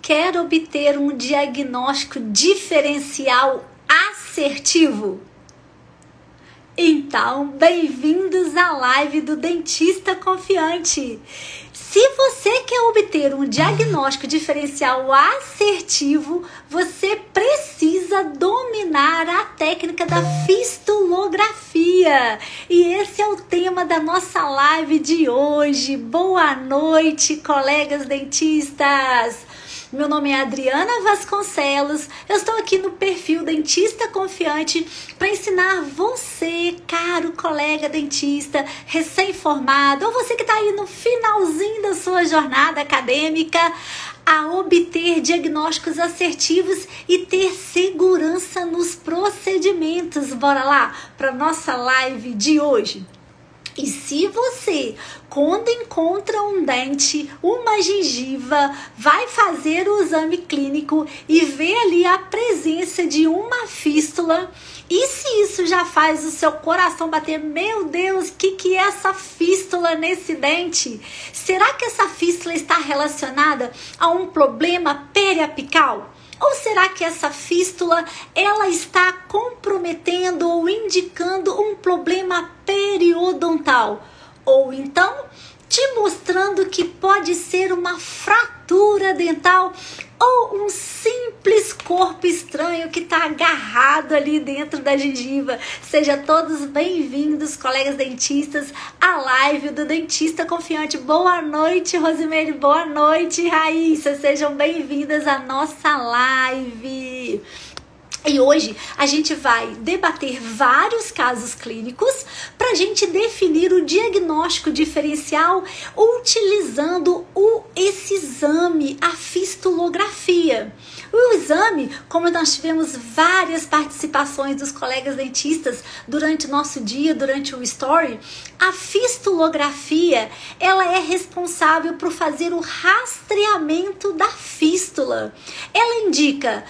Quer obter um diagnóstico diferencial assertivo? Então, bem-vindos à live do Dentista Confiante. Se você quer obter um diagnóstico diferencial assertivo, você precisa dominar a técnica da fistulografia. E esse é o tema da nossa live de hoje. Boa noite, colegas dentistas! Meu nome é Adriana Vasconcelos, eu estou aqui no perfil Dentista Confiante para ensinar você, caro colega dentista, recém-formado, ou você que está aí no finalzinho da sua jornada acadêmica, a obter diagnósticos assertivos e ter segurança nos procedimentos. Bora lá para nossa live de hoje. E se você, quando encontra um dente, uma gengiva, vai fazer o exame clínico e vê ali a presença de uma fístula, e se isso já faz o seu coração bater, meu Deus, o que é essa fístula nesse dente? Será que essa fístula está relacionada a um problema periapical? Ou será que essa fístula ela está comprometendo ou indicando um problema periodontal? Ou então te mostrando que pode ser uma fratura dental ou um simples corpo estranho que está agarrado ali dentro da gengiva. Sejam todos bem-vindos, colegas dentistas, à live do Dentista Confiante. Boa noite, Rosimeire. Boa noite, Raíssa. Sejam bem-vindas à nossa live. E hoje a gente vai debater vários casos clínicos para a gente definir o diagnóstico diferencial utilizando esse exame, a fistulografia. O exame, como nós tivemos várias participações dos colegas dentistas durante o nosso dia, durante o story, a fistulografia ela é responsável por fazer o rastreamento da fístula. Ela indica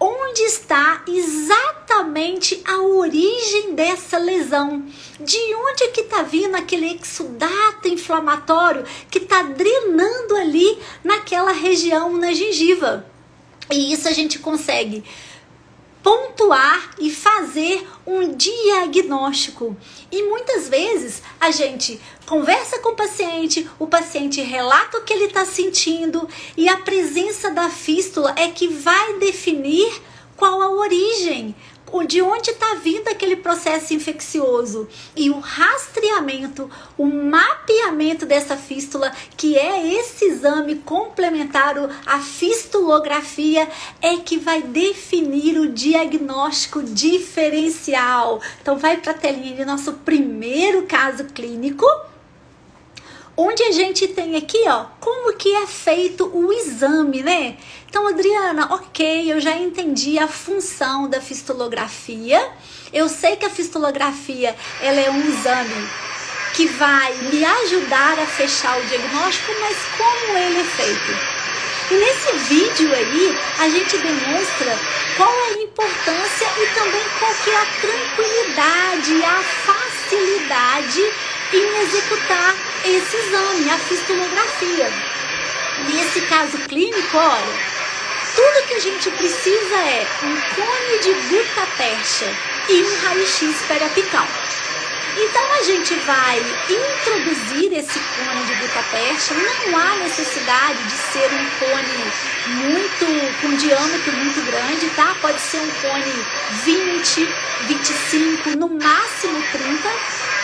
onde está exatamente a origem dessa lesão? De onde é que está vindo aquele exudato inflamatório que está drenando ali naquela região na gengiva? E isso a gente consegue pontuar e fazer um diagnóstico. E muitas vezes a gente conversa com o paciente relata o que ele está sentindo e a presença da fístula é que vai definir qual a origem, de onde está vindo aquele processo infeccioso. E o rastreamento, o mapeamento dessa fístula, que é esse exame complementar, a fistulografia, é que vai definir o diagnóstico diferencial. Então vai para a telinha de nosso primeiro caso clínico, onde a gente tem aqui, ó, como que é feito o exame, né? Então, Adriana, ok, eu já entendi a função da fistulografia. Eu sei que a fistulografia, ela é um exame que vai me ajudar a fechar o diagnóstico, mas como ele é feito? E nesse vídeo aí, a gente demonstra qual é a importância e também qual que é a tranquilidade, a facilidade em executar esse exame, a fistulografia. Nesse caso clínico, olha, tudo que a gente precisa é um cone de gutta-percha e um raio-x periapical. Então a gente vai introduzir esse cone de gutta-percha. Não há necessidade de ser um cone com diâmetro muito grande, tá? Pode ser um cone 20, 25, no máximo 30,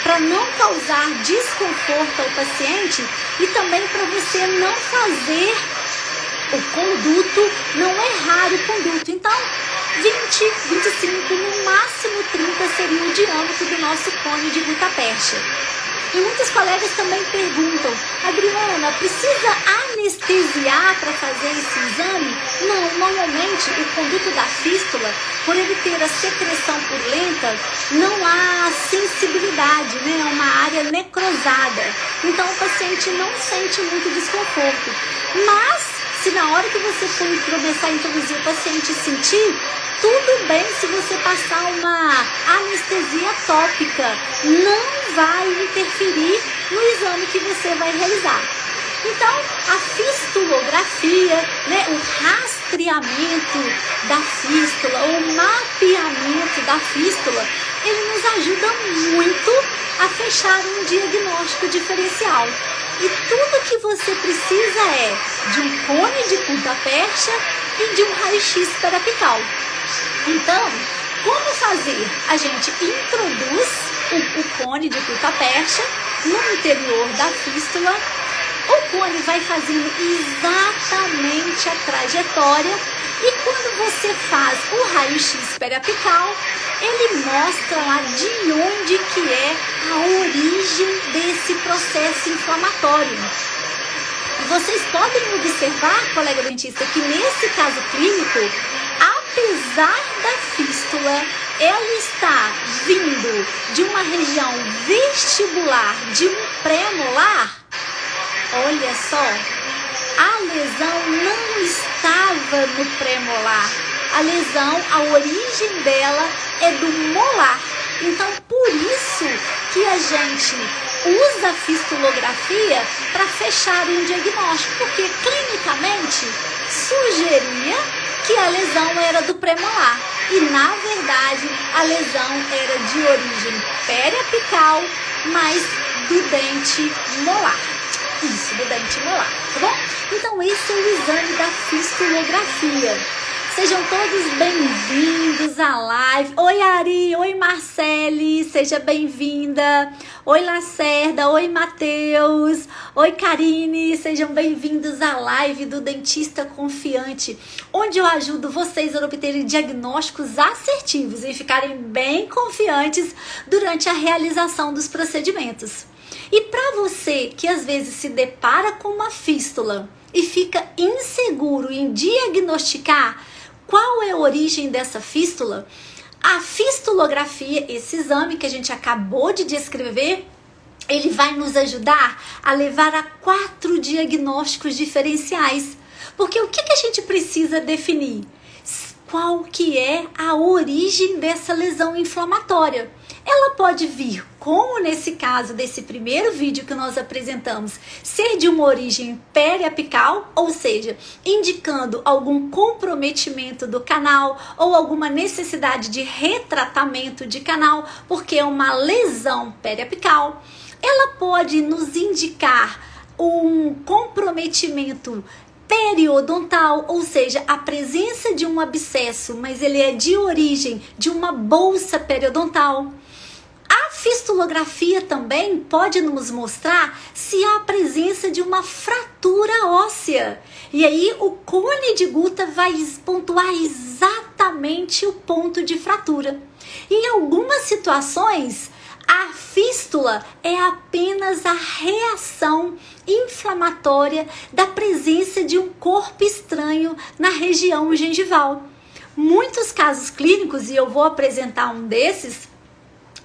para não causar desconforto ao paciente e também para você não fazer o conduto, não errar o conduto. Então, 20, 25, no máximo 30 seria o diâmetro do nosso cone de gutta-percha. E muitos colegas também perguntam, Adriana, precisa anestesiar para fazer esse exame? Não, normalmente o conduto da fístula, por ele ter a secreção purulenta, não há sensibilidade, né? É uma área necrosada. Então o paciente não sente muito desconforto. Mas, se na hora que você for começar a introduzir o paciente sentir, tudo bem se você passar uma anestesia tópica, não vai interferir no exame que você vai realizar. Então, a fistulografia, né, o rastreamento da fístula, o mapeamento da fístula, ele nos ajuda muito a fechar um diagnóstico diferencial. E tudo que você precisa é de um cone de curta-percha e de um raio-x periapical. Então, como fazer? A gente introduz o cone de curta-percha no interior da fístula. O cone vai fazendo exatamente a trajetória e quando você faz o raio-x periapical, ele mostra lá de onde que é a origem desse processo inflamatório. E vocês podem observar, colega dentista, que nesse caso clínico, apesar da fístula, ela está vindo de uma região vestibular, de um pré-molar. Olha só, a lesão não estava no pré-molar. A lesão, a origem dela é do molar. Então, por isso que a gente usa a fistulografia para fechar um diagnóstico, porque clinicamente sugeria que a lesão era do pré-molar. E, na verdade, a lesão era de origem periapical, mas do dente molar. Isso, do dente molar, tá bom? Então, esse é o exame da fistulografia. Sejam todos bem-vindos à live. Oi, Ari. Oi, Marcele. Seja bem-vinda. Oi, Lacerda. Oi, Matheus. Oi, Karine. Sejam bem-vindos à live do Dentista Confiante, onde eu ajudo vocês a obterem diagnósticos assertivos e ficarem bem confiantes durante a realização dos procedimentos. E para você que às vezes se depara com uma fístula e fica inseguro em diagnosticar qual é a origem dessa fístula, a fistulografia, esse exame que a gente acabou de descrever, ele vai nos ajudar a levar a 4 diagnósticos diferenciais. Porque o que a gente precisa definir? Qual que é a origem dessa lesão inflamatória? Ela pode vir, como nesse caso desse primeiro vídeo que nós apresentamos, ser de uma origem periapical, ou seja, indicando algum comprometimento do canal ou alguma necessidade de retratamento de canal, porque é uma lesão periapical. Ela pode nos indicar um comprometimento periodontal, ou seja, a presença de um abscesso, mas ele é de origem de uma bolsa periodontal. A fistulografia também pode nos mostrar se há a presença de uma fratura óssea. E aí o cone de Guta vai pontuar exatamente o ponto de fratura. E em algumas situações, a fístula é apenas a reação inflamatória da presença de um corpo estranho na região gengival. Muitos casos clínicos, e eu vou apresentar um desses,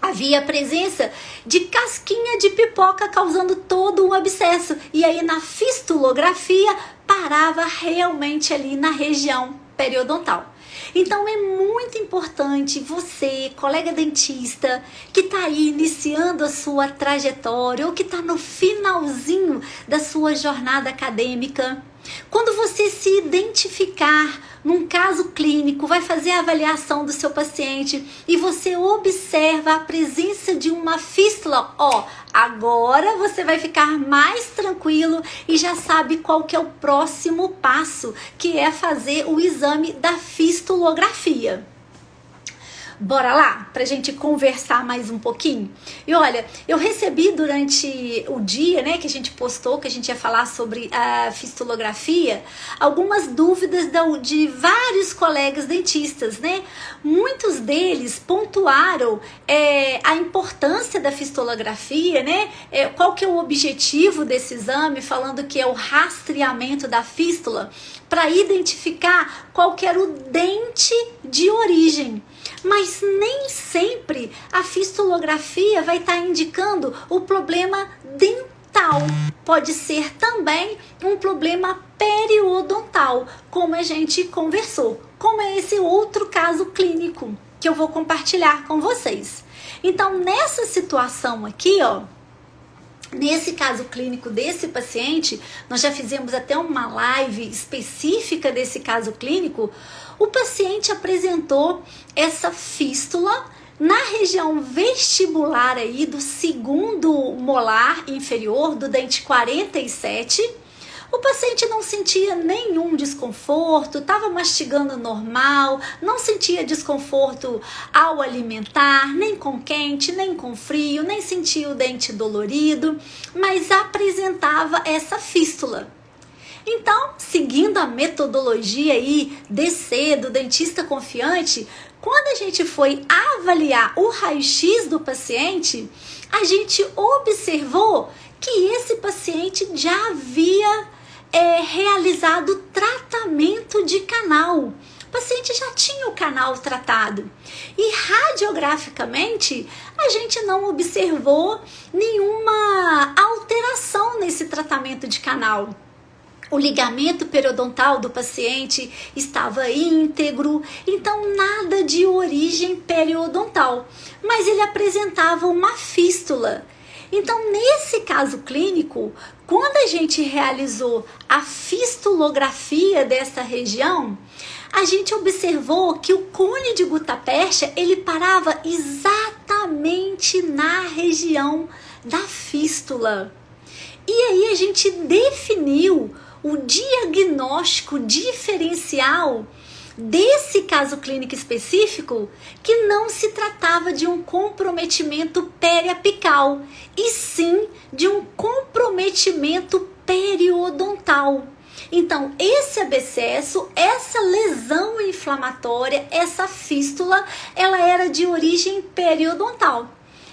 havia a presença de casquinha de pipoca causando todo um abscesso. E aí na fistulografia parava realmente ali na região periodontal. Então é muito importante você, colega dentista, que está aí iniciando a sua trajetória ou que está no finalzinho da sua jornada acadêmica, quando você se identificar num caso clínico, vai fazer a avaliação do seu paciente e você observa a presença de uma fístula, agora você vai ficar mais tranquilo e já sabe qual que é o próximo passo, que é fazer o exame da fistulografia. Bora lá, pra gente conversar mais um pouquinho? E olha, eu recebi durante o dia, né, que a gente postou, que a gente ia falar sobre a fistulografia, algumas dúvidas de vários colegas dentistas, né? Muitos deles pontuaram a importância da fistulografia, né? Qual que é o objetivo desse exame, falando que é o rastreamento da fístula, para identificar qual que era o dente de origem. Mas nem sempre a fistulografia vai estar indicando o problema dental. Pode ser também um problema periodontal, como a gente conversou, como é esse outro caso clínico que eu vou compartilhar com vocês. Então, nessa situação aqui, Nesse caso clínico desse paciente, nós já fizemos até uma live específica desse caso clínico. O paciente apresentou essa fístula na região vestibular aí do segundo molar inferior do dente 47. O paciente não sentia nenhum desconforto, estava mastigando normal, não sentia desconforto ao alimentar, nem com quente, nem com frio, nem sentia o dente dolorido, mas apresentava essa fístula. Então, seguindo a metodologia aí DC do dentista confiante, quando a gente foi avaliar o raio-x do paciente, a gente observou que esse paciente já havia realizado tratamento de canal. O paciente já tinha o canal tratado e radiograficamente a gente não observou nenhuma alteração nesse tratamento de canal. O ligamento periodontal do paciente estava íntegro, então nada de origem periodontal, mas ele apresentava uma fístula. Então, nesse caso clínico, quando a gente realizou a fistulografia dessa região, a gente observou que o cone de gutta-percha, ele parava exatamente na região da fístula. E aí a gente definiu o diagnóstico diferencial desse caso clínico específico, que não se tratava de um comprometimento periapical, e sim de um comprometimento periodontal. Então, esse abscesso, essa lesão inflamatória, essa fístula, ela era de origem periodontal.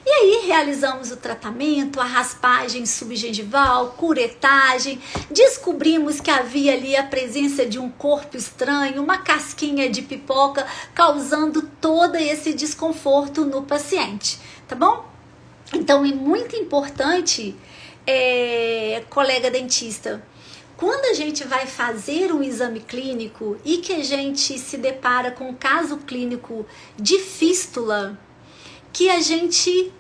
E aí realizamos o tratamento, a raspagem subgengival, curetagem, descobrimos que havia ali a presença de um corpo estranho, uma casquinha de pipoca, causando todo esse desconforto no paciente, tá bom? Então é muito importante, colega dentista, quando a gente vai fazer um exame clínico e que a gente se depara com um caso clínico de fístula, que a gente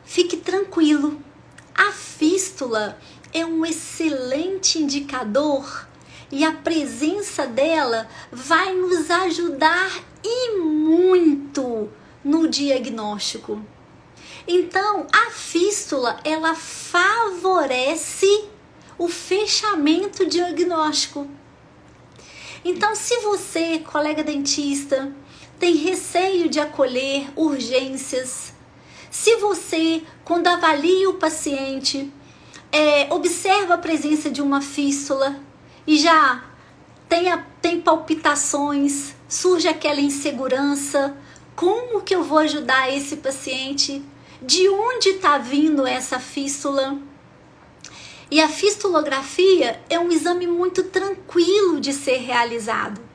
fique tranquilo. A fístula é um excelente indicador e a presença dela vai nos ajudar e muito no diagnóstico. Então, a fístula, ela favorece o fechamento diagnóstico. Então, se você, colega dentista, tem receio de acolher urgências, se você, quando avalia o paciente, observa a presença de uma fístula e já tem palpitações, surge aquela insegurança, como que eu vou ajudar esse paciente? De onde está vindo essa fístula? E a fistulografia é um exame muito tranquilo de ser realizado.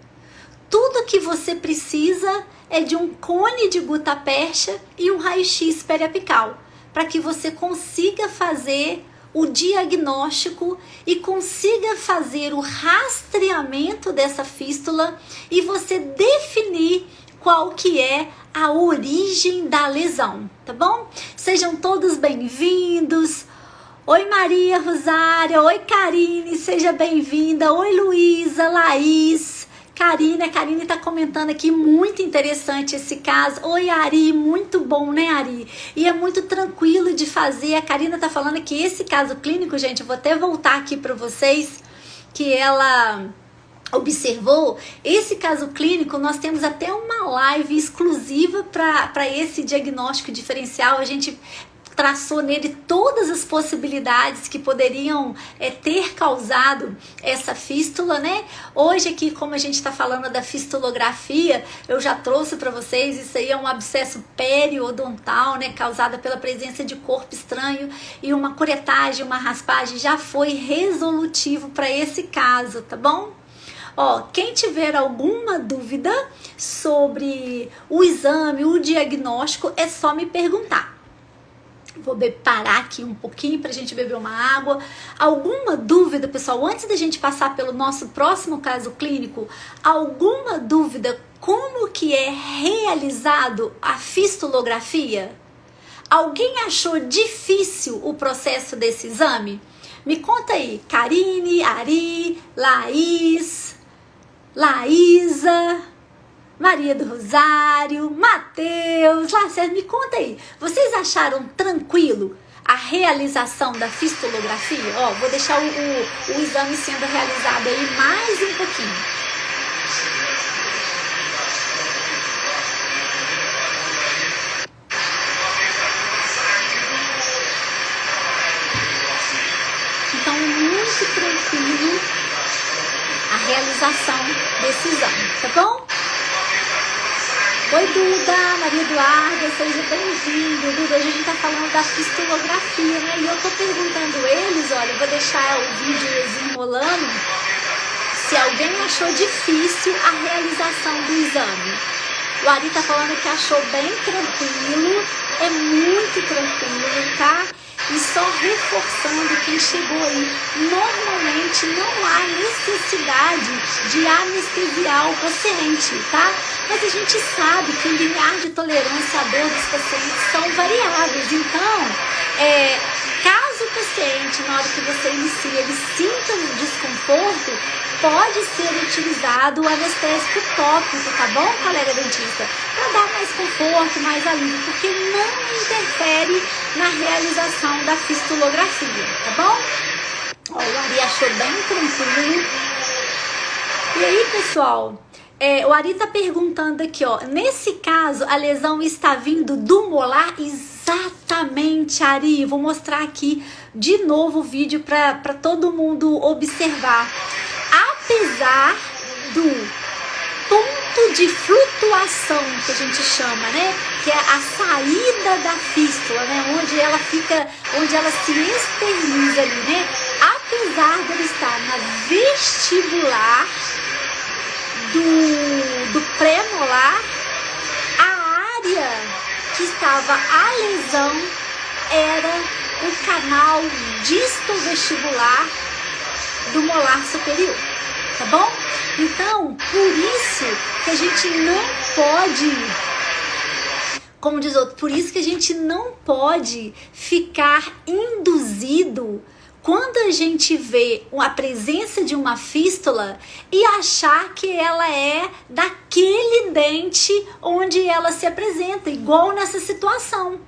Tudo que você precisa é de um cone de gutta-percha e um raio-x periapical, para que você consiga fazer o diagnóstico e consiga fazer o rastreamento dessa fístula e você definir qual que é a origem da lesão, tá bom? Sejam todos bem-vindos. Oi Maria Rosária, oi Karine, seja bem-vinda. Oi Luísa, Laís, Karine, a Karine tá comentando aqui, muito interessante esse caso. Oi Ari, muito bom, né Ari? E é muito tranquilo de fazer. A Karina tá falando que esse caso clínico, gente, eu vou até voltar aqui para vocês, que ela observou. Esse caso clínico, nós temos até uma live exclusiva para esse diagnóstico diferencial. A gente traçou nele todas as possibilidades que poderiam ter causado essa fístula, né? Hoje aqui, como a gente está falando da fistulografia, eu já trouxe para vocês, isso aí é um abscesso periodontal, né? Causada pela presença de corpo estranho, e uma curetagem, uma raspagem já foi resolutivo para esse caso, tá bom? Ó, quem tiver alguma dúvida sobre o exame, o diagnóstico, é só me perguntar. Vou parar aqui um pouquinho para a gente beber uma água. Alguma dúvida, pessoal? Antes da gente passar pelo nosso próximo caso clínico, alguma dúvida como que é realizado a fistulografia? Alguém achou difícil o processo desse exame? Me conta aí, Karine, Ari, Laís, Laísa, Maria do Rosário, Matheus, Lacerda, me conta aí. Vocês acharam tranquilo a realização da fistulografia? Ó, vou deixar o exame sendo realizado aí mais um pouquinho. Então, muito tranquilo a realização desse exame, tá bom? Oi, Duda, Maria Eduarda, seja bem-vindo. Duda, hoje a gente tá falando da fistulografia, né? E eu tô perguntando eles, olha, eu vou deixar o vídeo rolando, se alguém achou difícil a realização do exame. O Ari tá falando que achou bem tranquilo, é muito tranquilo, tá? E só reforçando quem chegou aí, normalmente não há necessidade de anestesiar o paciente, tá? Mas a gente sabe que o limiar de tolerância à dor dos pacientes são variáveis. Então, caso o paciente, na hora que você inicia, ele sinta um desconforto, pode ser utilizado o anestésico tópico, tá bom, colega dentista? Para dar mais conforto, mais alívio, porque não interfere na realização da fistulografia, tá bom? Ó, o Ari achou bem tranquilo. E aí, pessoal, o Ari tá perguntando aqui, ó, nesse caso, a lesão está vindo do molar? Exatamente, Ari. Vou mostrar aqui de novo o vídeo para todo mundo observar. Apesar do ponto de flutuação, que a gente chama, né? Que é a saída da fístula, né? Onde ela se esteriliza ali, né? Apesar dele estar na vestibular do pré-molar, a área que estava a lesão era o canal distovestibular do molar superior, tá bom? Então, por isso que a gente não pode, como diz outro, por isso que a gente não pode ficar induzido quando a gente vê a presença de uma fístula e achar que ela é daquele dente onde ela se apresenta, igual nessa situação.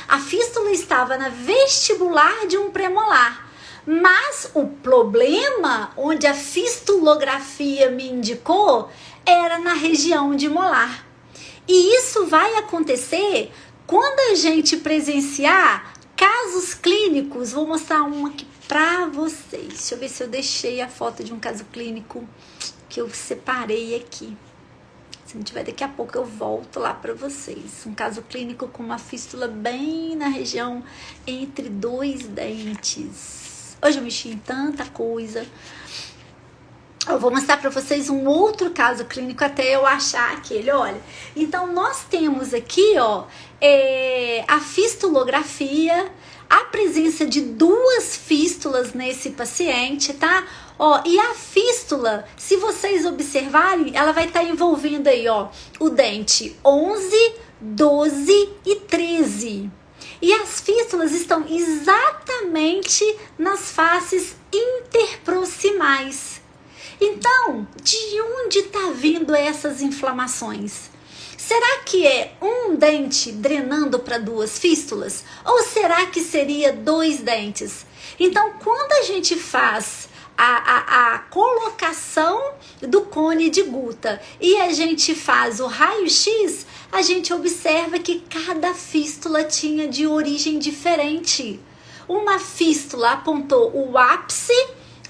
A fístula estava na vestibular de um premolar, mas o problema onde a fistulografia me indicou era na região de molar. E isso vai acontecer quando a gente presenciar casos clínicos. Vou mostrar um aqui para vocês. Deixa eu ver se eu deixei a foto de um caso clínico que eu separei aqui. Se não tiver, daqui a pouco eu volto lá para vocês. Um caso clínico com uma fístula bem na região entre dois dentes. Hoje eu mexi em tanta coisa. Eu vou mostrar para vocês um outro caso clínico até eu achar aquele, olha. Então, nós temos aqui, ó, a fistulografia, a presença de duas fístulas nesse paciente, tá? Ó, e a fístula, se vocês observarem, ela vai estar envolvendo aí, ó, o dente 11, 12 e 13. E as fístulas estão exatamente nas faces interproximais. Então, de onde está vindo essas inflamações? Será que é um dente drenando para duas fístulas? Ou será que seria dois dentes? Então, quando a gente faz a colocação do cone de Guta e a gente faz o raio-x, a gente observa que cada fístula tinha de origem diferente. Uma fístula apontou o ápice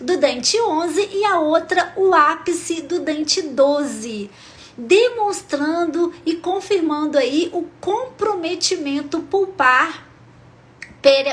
do dente 11 e a outra o ápice do dente 12, demonstrando e confirmando aí o comprometimento pulpar,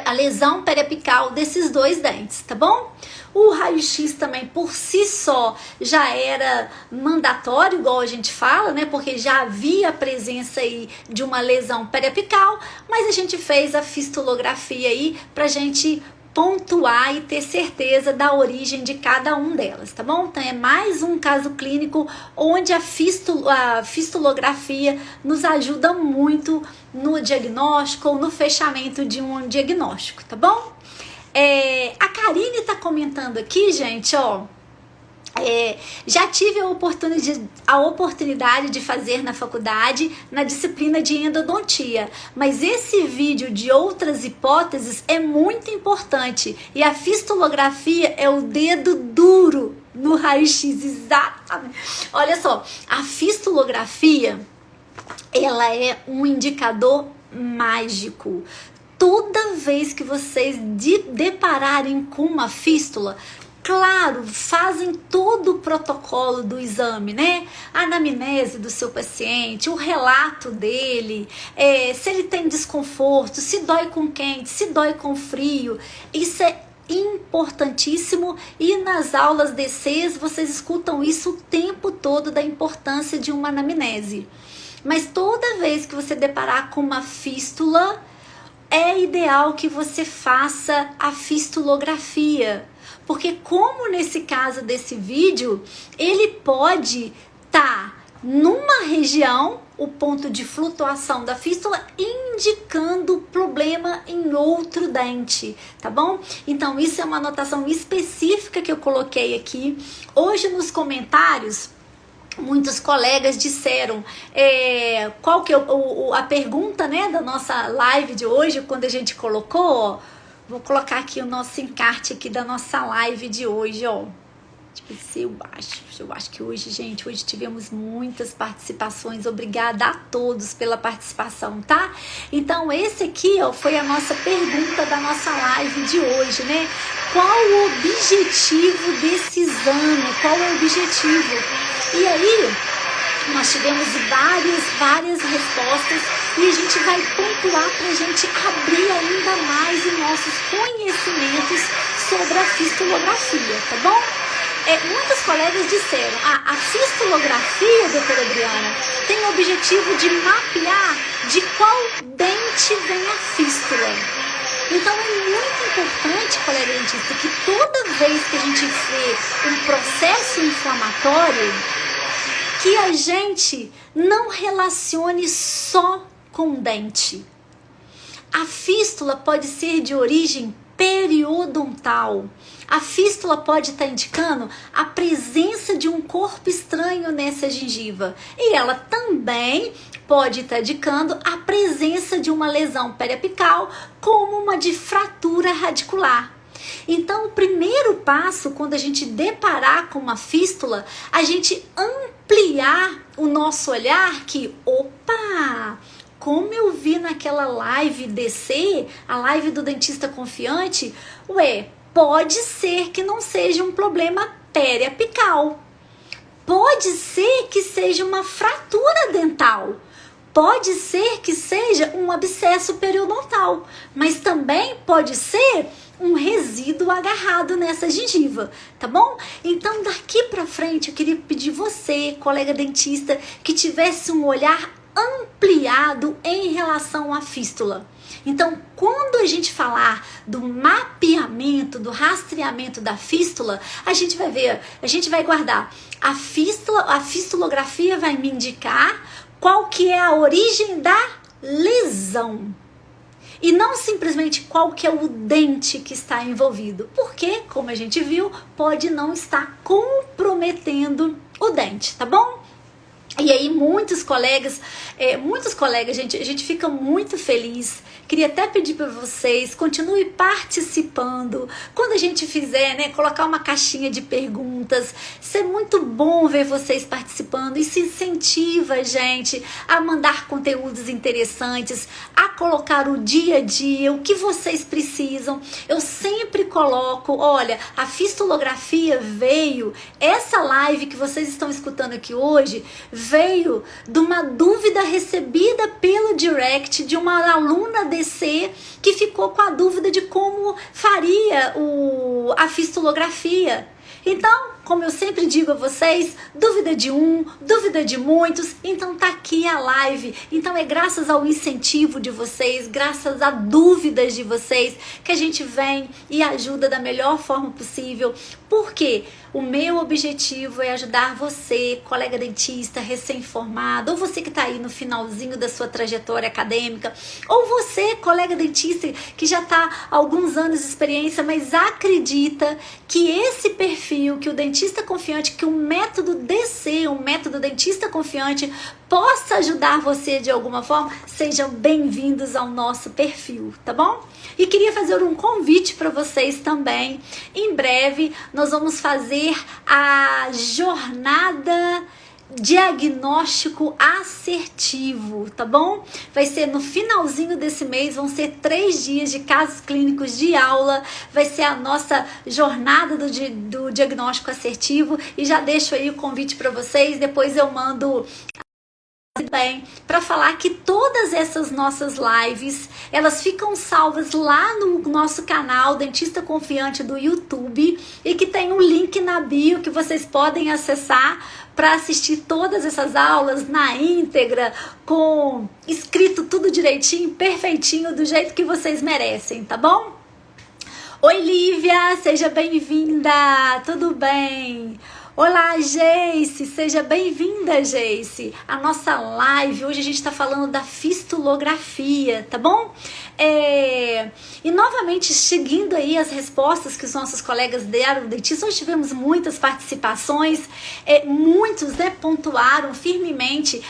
a lesão periapical desses dois dentes, tá bom? O raio-x também por si só já era mandatório, igual a gente fala, né? Porque já havia a presença aí de uma lesão periapical, mas a gente fez a fistulografia aí pra gente pontuar e ter certeza da origem de cada um delas, tá bom? Então é mais um caso clínico onde a fistulografia nos ajuda muito no diagnóstico ou no fechamento de um diagnóstico, tá bom? A Karine tá comentando aqui, gente, ó. Já tive a oportunidade de fazer na faculdade, na disciplina de endodontia, mas esse vídeo de outras hipóteses é muito importante e a fistulografia é o dedo duro no raio-x, exatamente. Olha só, a fistulografia, ela é um indicador mágico. Toda vez que vocês depararem com uma fístula, claro, fazem todo o protocolo do exame, né? A anamnese do seu paciente, o relato dele, se ele tem desconforto, se dói com quente, se dói com frio. Isso é importantíssimo e nas aulas DCs vocês escutam isso o tempo todo da importância de uma anamnese. Mas toda vez que você deparar com uma fístula, é ideal que você faça a fistulografia. Porque como nesse caso desse vídeo, ele pode estar numa região, o ponto de flutuação da fístula, indicando problema em outro dente, tá bom? Então isso é uma anotação específica que eu coloquei aqui. Hoje nos comentários, muitos colegas disseram qual que é a pergunta, né, da nossa live de hoje, quando a gente colocou, ó. Vou colocar aqui o nosso encarte aqui da nossa live de hoje, ó. Deixa eu ver se eu acho que hoje, gente, hoje tivemos muitas participações. Obrigada a todos pela participação, tá? Então, esse aqui, ó, foi a nossa pergunta da nossa live de hoje, né? Qual o objetivo desse exame? Qual é o objetivo? E aí, nós tivemos várias respostas e a gente vai pontuar para a gente abrir ainda mais os nossos conhecimentos sobre a fistulografia, tá bom? Muitos colegas disseram, a fistulografia, doutora Adriana, tem o objetivo de mapear de qual dente vem a fístula. Então é muito importante, colega dentista, que toda vez que a gente vê um processo inflamatório, que a gente não relacione só com o dente. A fístula pode ser de origem periodontal. A fístula pode estar indicando a presença de um corpo estranho nessa gengiva. E ela também pode estar indicando a presença de uma lesão periapical, como uma de fratura radicular. Então, o primeiro passo, quando a gente deparar com uma fístula, a gente ampliar o nosso olhar que, opa, como eu vi naquela live DC, a live do dentista confiante, pode ser que não seja um problema periapical. Pode ser que seja uma fratura dental. Pode ser que seja um abscesso periodontal. Mas também pode ser um resíduo agarrado nessa gengiva, tá bom? Então, daqui pra frente, eu queria pedir você, colega dentista, que tivesse um olhar ampliado em relação à fístula. Então, quando a gente falar do mapeamento, do rastreamento da fístula, a gente vai ver, a gente vai guardar a fistulografia vai me indicar qual que é a origem da lesão. E não simplesmente qual que é o dente que está envolvido. Porque, como a gente viu, pode não estar comprometendo o dente, tá bom? E aí muitos colegas, gente, a gente fica muito feliz. Queria até pedir para vocês, continue participando. Quando a gente fizer, né, colocar uma caixinha de perguntas, isso é muito bom ver vocês participando. Isso incentiva a gente a mandar conteúdos interessantes, a colocar o dia a dia, o que vocês precisam. Eu sempre coloco, olha, a fistulografia veio, essa live que vocês estão escutando aqui hoje, veio de uma dúvida recebida pelo direct de uma aluna DC que ficou com a dúvida de como faria a fistulografia. Então, Como eu sempre digo a vocês, dúvida de um, dúvida de muitos, então tá aqui a live. Então é graças ao incentivo de vocês, graças a dúvidas de vocês, que a gente vem e ajuda da melhor forma possível. Por quê? O meu objetivo é ajudar você, colega dentista, recém-formado, ou você que está aí no finalzinho da sua trajetória acadêmica, ou você, colega dentista, que já está há alguns anos de experiência, mas acredita que esse perfil, que o dentista confiante, que o método DC, o método dentista confiante, possa ajudar você de alguma forma. Sejam bem-vindos ao nosso perfil, tá bom? E queria fazer um convite para vocês também. Em breve nós vamos fazer a jornada diagnóstico assertivo, tá bom? Vai ser no finalzinho desse mês, vão ser 3 dias de casos clínicos de aula, vai ser a nossa jornada do diagnóstico assertivo, e já deixo aí o convite para vocês, depois eu mando bem, para falar que todas essas nossas lives, elas ficam salvas lá no nosso canal Dentista Confiante do YouTube, e que tem um link na bio que vocês podem acessar para assistir todas essas aulas na íntegra, com escrito tudo direitinho, perfeitinho, do jeito que vocês merecem, tá bom? Oi, Lívia, seja bem-vinda, tudo bem? Olá, Geice, seja bem-vinda, Geice. A nossa live, hoje a gente está falando da fistulografia, tá bom? E novamente, seguindo aí as respostas que os nossos colegas deram, dentistas, hoje tivemos muitas participações, muitos pontuaram firmemente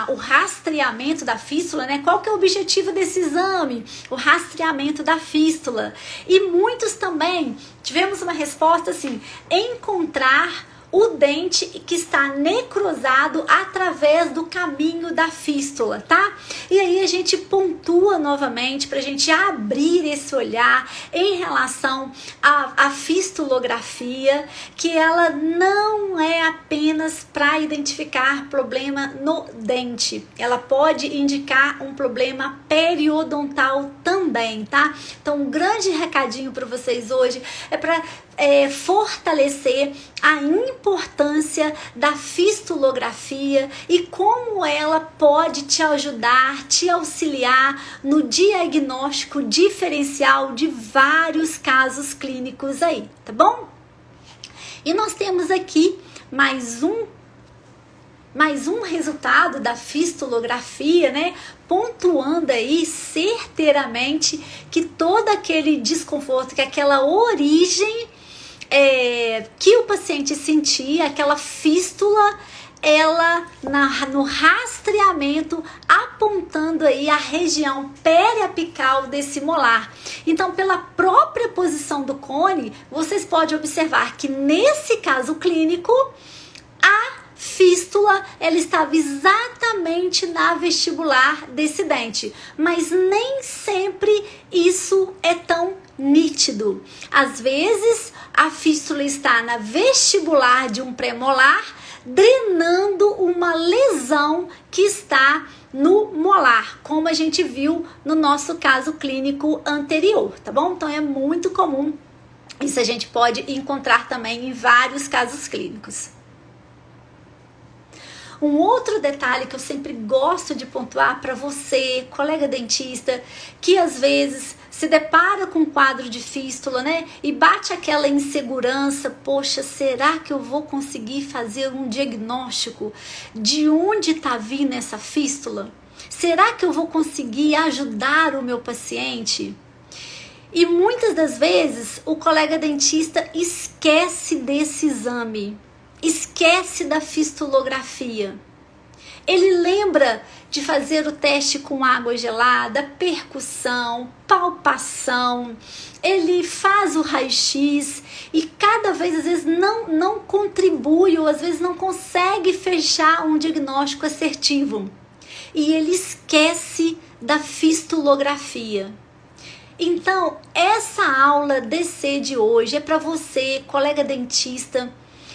o rastreamento da fístula, né? Qual que é o objetivo desse exame? O rastreamento da fístula. E muitos também tivemos uma resposta assim: encontrar o dente que está necrosado através do caminho da fístula, tá? E aí a gente pontua novamente para a gente abrir esse olhar em relação à fistulografia, que ela não é apenas para identificar problema no dente, ela pode indicar um problema periodontal também, tá? Então, um grande recadinho para vocês hoje é para fortalecer a importância da fistulografia e como ela pode te ajudar, te auxiliar no diagnóstico diferencial de vários casos clínicos aí, tá bom? E nós temos aqui mais um resultado da fistulografia, né? Pontuando aí certeiramente que todo aquele desconforto, que aquela origem que o paciente sentia, aquela fístula, ela no rastreamento apontando aí a região periapical desse molar. Então, pela própria posição do cone, vocês podem observar que nesse caso clínico, a fístula, ela estava exatamente na vestibular desse dente, mas nem sempre isso é tão nítido. Às vezes, a fístula está na vestibular de um premolar, drenando uma lesão que está no molar, como a gente viu no nosso caso clínico anterior, tá bom? Então é muito comum. Isso a gente pode encontrar também em vários casos clínicos. Um outro detalhe que eu sempre gosto de pontuar para você, colega dentista, que às vezes se depara com um quadro de fístula, né? E bate aquela insegurança: poxa, será que eu vou conseguir fazer um diagnóstico de onde está vindo essa fístula? Será que eu vou conseguir ajudar o meu paciente? E muitas das vezes o colega dentista esquece desse exame. Esquece da fistulografia. Ele lembra de fazer o teste com água gelada, percussão, palpação. Ele faz o raio-x e cada vez, às vezes, não contribui ou às vezes não consegue fechar um diagnóstico assertivo. E ele esquece da fistulografia. Então, essa aula DC de hoje é para você, colega dentista,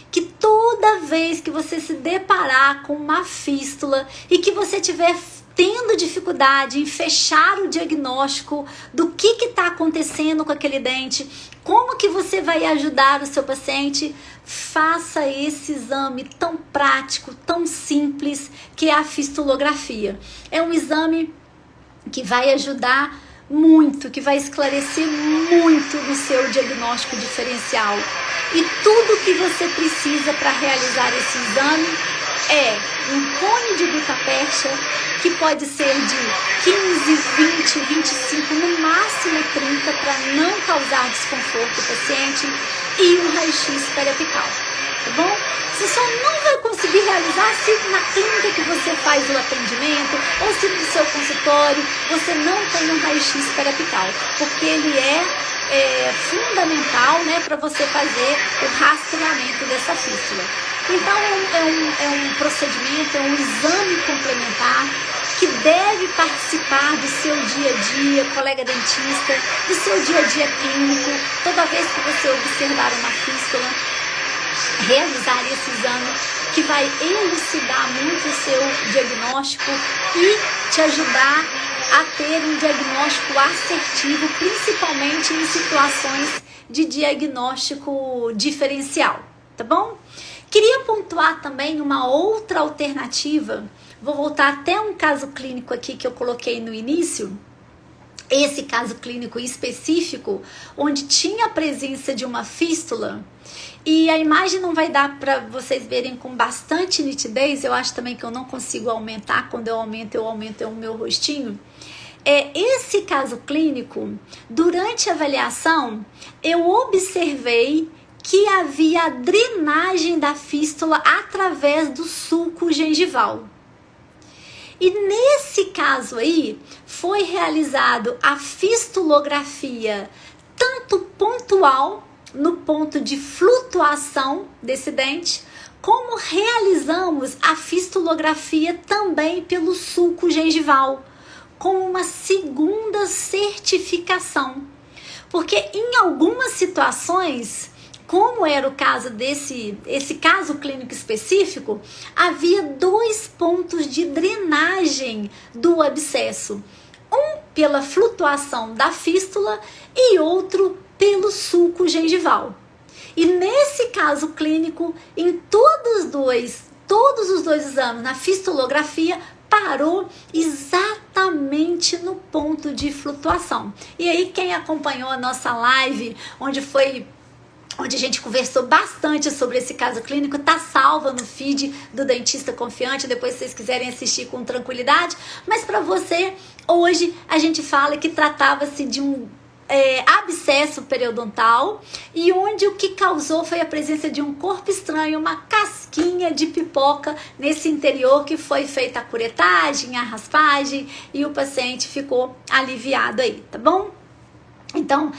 que toda vez que você se deparar com uma fístula e que você tiver tendo dificuldade em fechar o diagnóstico do que está acontecendo com aquele dente, como que você vai ajudar o seu paciente, faça esse exame tão prático, tão simples, que é a fistulografia. É um exame que vai ajudar muito, que vai esclarecer muito no seu diagnóstico diferencial. E tudo que você precisa para realizar esse exame é um cone de gutta-percha, que pode ser de 15, 20, 25, no máximo 30, para não causar desconforto ao paciente, e um raio-x periapical, tá bom? Você só não vai conseguir realizar se na clínica que você faz o atendimento, ou se no seu consultório você não tem um raio-x periapical, porque ele é fundamental, né, para você fazer o rastreamento dessa fístula. Então é um procedimento, é um exame complementar que deve participar do seu dia a dia, colega dentista, do seu dia a dia clínico. Toda vez que você observar uma fístula, realizar esse exame, que vai elucidar muito o seu diagnóstico e te ajudar a ter um diagnóstico assertivo, principalmente em situações de diagnóstico diferencial, tá bom? Queria pontuar também uma outra alternativa. Vou voltar até um caso clínico aqui que eu coloquei no início. Esse caso clínico específico, onde tinha a presença de uma fístula, e a imagem não vai dar para vocês verem com bastante nitidez. Eu acho também que eu não consigo aumentar. Quando eu aumento o meu rostinho. Esse caso clínico, durante a avaliação, eu observei que havia drenagem da fístula através do sulco gengival. E nesse caso aí, foi realizado a fistulografia tanto pontual, no ponto de flutuação desse dente, como realizamos a fistulografia também pelo sulco gengival, com uma segunda certificação. Porque em algumas situações, como era o caso esse caso clínico específico, havia 2 pontos de drenagem do abscesso. Um pela flutuação da fístula e outro pelo sulco gengival. E nesse caso clínico, em todos os dois exames, na fistulografia, parou exatamente no ponto de flutuação. E aí, quem acompanhou a nossa live, onde a gente conversou bastante sobre esse caso clínico, tá salva no feed do Dentista Confiante, depois se vocês quiserem assistir com tranquilidade. Mas para você, hoje a gente fala que tratava-se de um abscesso periodontal, e onde o que causou foi a presença de um corpo estranho, uma casquinha de pipoca nesse interior, que foi feita a curetagem, a raspagem, e o paciente ficou aliviado aí, tá bom? Então,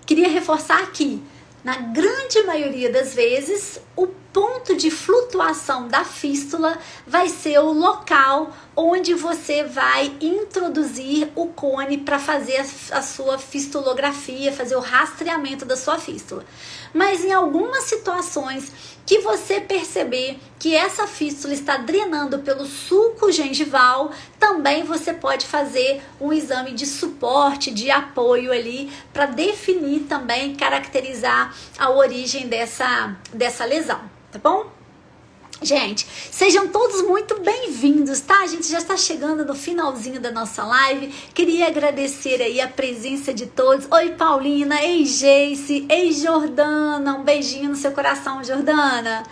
queria reforçar aqui, na grande maioria das vezes, o ponto de flutuação da fístula vai ser o local onde você vai introduzir o cone para fazer a sua fistulografia, fazer o rastreamento da sua fístula. Mas em algumas situações que você perceber que essa fístula está drenando pelo sulco gengival, também você pode fazer um exame de suporte, de apoio ali, para definir também, caracterizar a origem dessa lesão, tá bom? Gente, sejam todos muito bem-vindos, tá? A gente já está chegando no finalzinho da nossa live. Queria agradecer aí a presença de todos. Oi, Paulina, ei, Geice, ei, Jordana, um beijinho no seu coração, Jordana.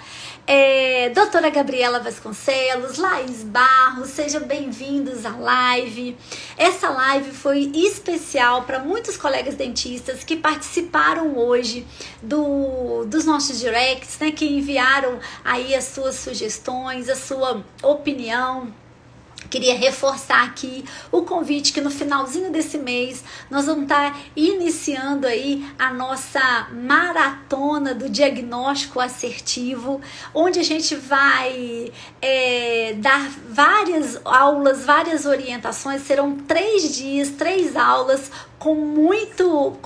Doutora Gabriela Vasconcelos, Laís Barros, sejam bem-vindos à live. Essa live foi especial para muitos colegas dentistas que participaram hoje dos nossos directs, né, que enviaram aí as suas sugestões, a sua opinião. Queria reforçar aqui o convite que no finalzinho desse mês nós vamos estar iniciando aí a nossa maratona do diagnóstico assertivo, onde a gente vai dar várias aulas, várias orientações. Serão 3 dias, 3 aulas com muito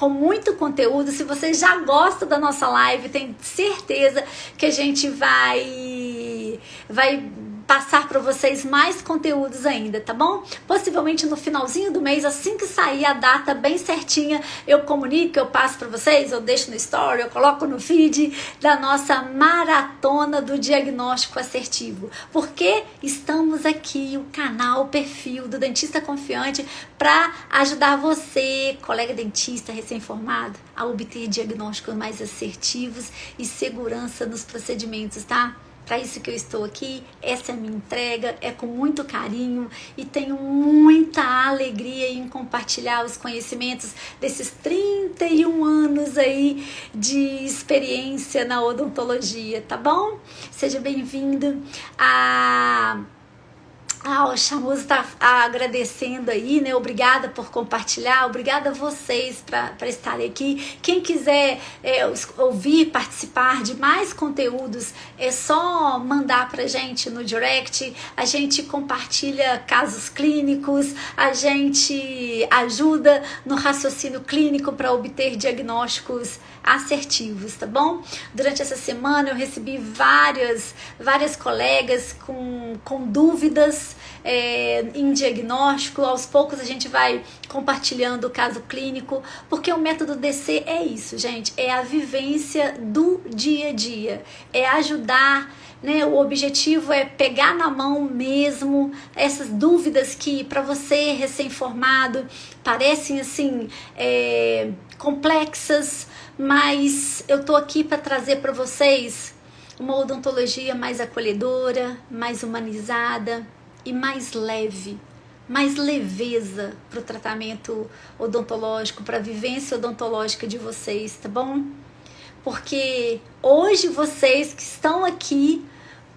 conteúdo. Se você já gosta da nossa live, tenho certeza que a gente vai passar para vocês mais conteúdos ainda, tá bom? Possivelmente no finalzinho do mês, assim que sair a data bem certinha, eu comunico, eu passo para vocês, eu deixo no story, eu coloco no feed da nossa maratona do diagnóstico assertivo. Porque estamos aqui, o canal, o perfil do Dentista Confiante, para ajudar você, colega dentista recém-formado, a obter diagnósticos mais assertivos e segurança nos procedimentos, tá? Para isso que eu estou aqui, essa é a minha entrega, é com muito carinho e tenho muita alegria em compartilhar os conhecimentos desses 31 anos aí de experiência na odontologia, tá bom? Seja bem-vindo o Chamuzo está agradecendo aí, né? Obrigada por compartilhar, obrigada a vocês para estarem aqui. Quem quiser ouvir, participar de mais conteúdos, é só mandar pra gente no direct. A gente compartilha casos clínicos, a gente ajuda no raciocínio clínico para obter diagnósticos assertivos, tá bom? Durante essa semana eu recebi várias colegas com dúvidas em diagnóstico. Aos poucos a gente vai compartilhando o caso clínico, porque o método DC é isso, gente, é a vivência do dia a dia, é ajudar, né? O objetivo é pegar na mão mesmo essas dúvidas que para você recém-formado parecem assim complexas, mas eu tô aqui para trazer para vocês uma odontologia mais acolhedora, mais humanizada e mais leve, mais leveza para o tratamento odontológico, para a vivência odontológica de vocês, tá bom? Porque hoje vocês que estão aqui,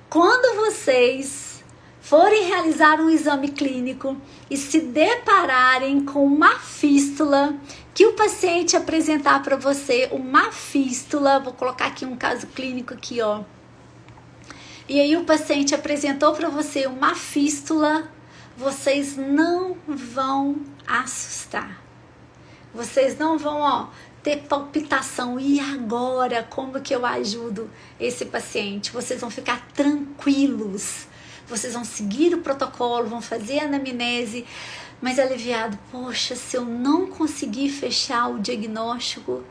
quando vocês forem realizar um exame clínico e se depararem com uma fístula, que o paciente apresentar para você uma fístula, vou colocar aqui um caso clínico aqui, ó. E aí o paciente apresentou para você uma fístula, vocês não vão assustar. Vocês não vão, ter palpitação. E agora, como que eu ajudo esse paciente? Vocês vão ficar tranquilos. Vocês vão seguir o protocolo, vão fazer a anamnese, mas aliviado. Poxa, se eu não conseguir fechar o diagnóstico,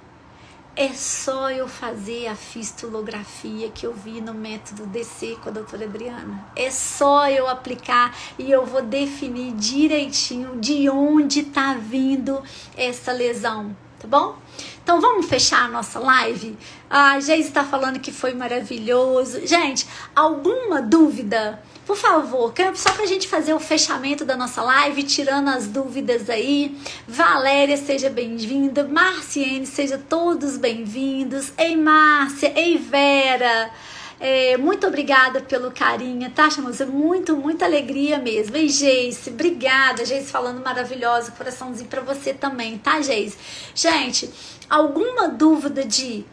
é só eu fazer a fistulografia que eu vi no método DC com a doutora Adriana. É só eu aplicar e eu vou definir direitinho de onde está vindo essa lesão, tá bom? Então vamos fechar a nossa live? A Geise está falando que foi maravilhoso. Gente, alguma dúvida? Por favor, só pra gente fazer o fechamento da nossa live, tirando as dúvidas aí. Valéria, seja bem-vinda. Marciene, sejam todos bem-vindos. Ei, Márcia, ei, Vera. Muito obrigada pelo carinho, tá, Chamuzo? Muita alegria mesmo. Ei, Geise, obrigada. Geise falando maravilhosa, coraçãozinho pra você também, tá, Geise? Gente, alguma dúvida de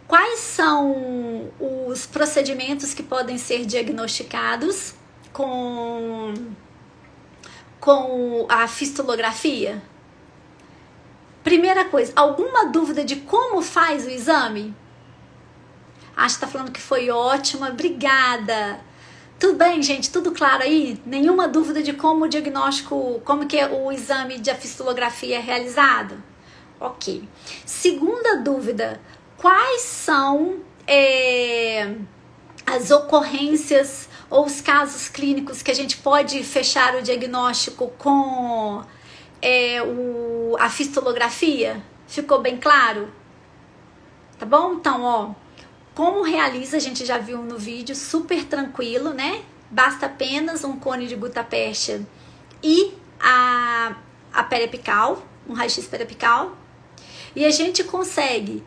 quais são os procedimentos que podem ser diagnosticados com a fistulografia? Primeira coisa, alguma dúvida de como faz o exame? Acho que tá falando que foi ótima, obrigada. Tudo bem, gente? Tudo claro aí? Nenhuma dúvida de como o diagnóstico, como que o exame de fistulografia é realizado? Ok. Segunda dúvida, quais são as ocorrências ou os casos clínicos que a gente pode fechar o diagnóstico com a fistulografia? Ficou bem claro? Tá bom? Então, como realiza, a gente já viu no vídeo, super tranquilo, né? Basta apenas um cone de gutta-percha e a periapical, um raio-x periapical, e a gente consegue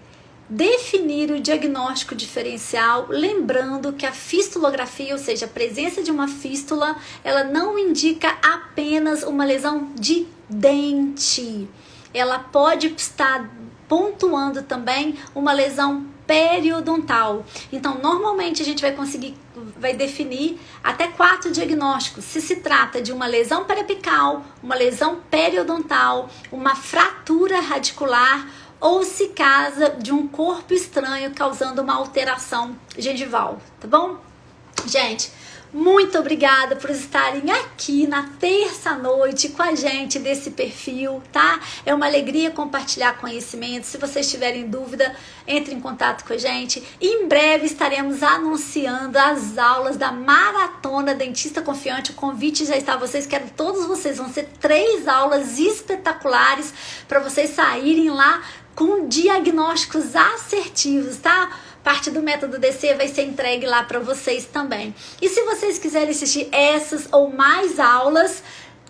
definir o diagnóstico diferencial, lembrando que a fistulografia, ou seja, a presença de uma fístula, ela não indica apenas uma lesão de dente. Ela pode estar pontuando também uma lesão periodontal. Então, normalmente a gente vai definir até 4 diagnósticos. Se trata de uma lesão periapical, uma lesão periodontal, uma fratura radicular, ou se casa de um corpo estranho causando uma alteração gengival, tá bom? Gente, muito obrigada por estarem aqui na terça-noite com a gente desse perfil, tá? É uma alegria compartilhar conhecimento. Se vocês tiverem dúvida, entre em contato com a gente. Em breve estaremos anunciando as aulas da Maratona Dentista Confiante. O convite já está a vocês, quero todos vocês. Vão ser 3 aulas espetaculares para vocês saírem lá com diagnósticos assertivos, tá? Parte do método DC vai ser entregue lá para vocês também. E se vocês quiserem assistir essas ou mais aulas,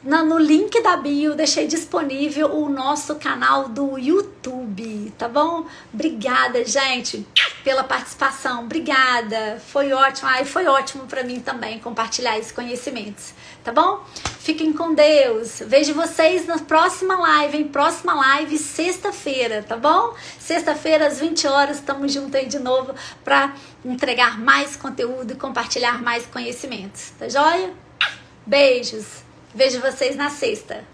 no link da bio deixei disponível o nosso canal do YouTube, tá bom? Obrigada, gente, pela participação. Obrigada. Foi ótimo. Ai, foi ótimo para mim também compartilhar esses conhecimentos, tá bom? Fiquem com Deus. Vejo vocês na próxima live, hein? Próxima live sexta-feira, tá bom? Sexta-feira às 20 horas, estamos juntos aí de novo para entregar mais conteúdo e compartilhar mais conhecimentos, tá joia? Beijos. Vejo vocês na sexta.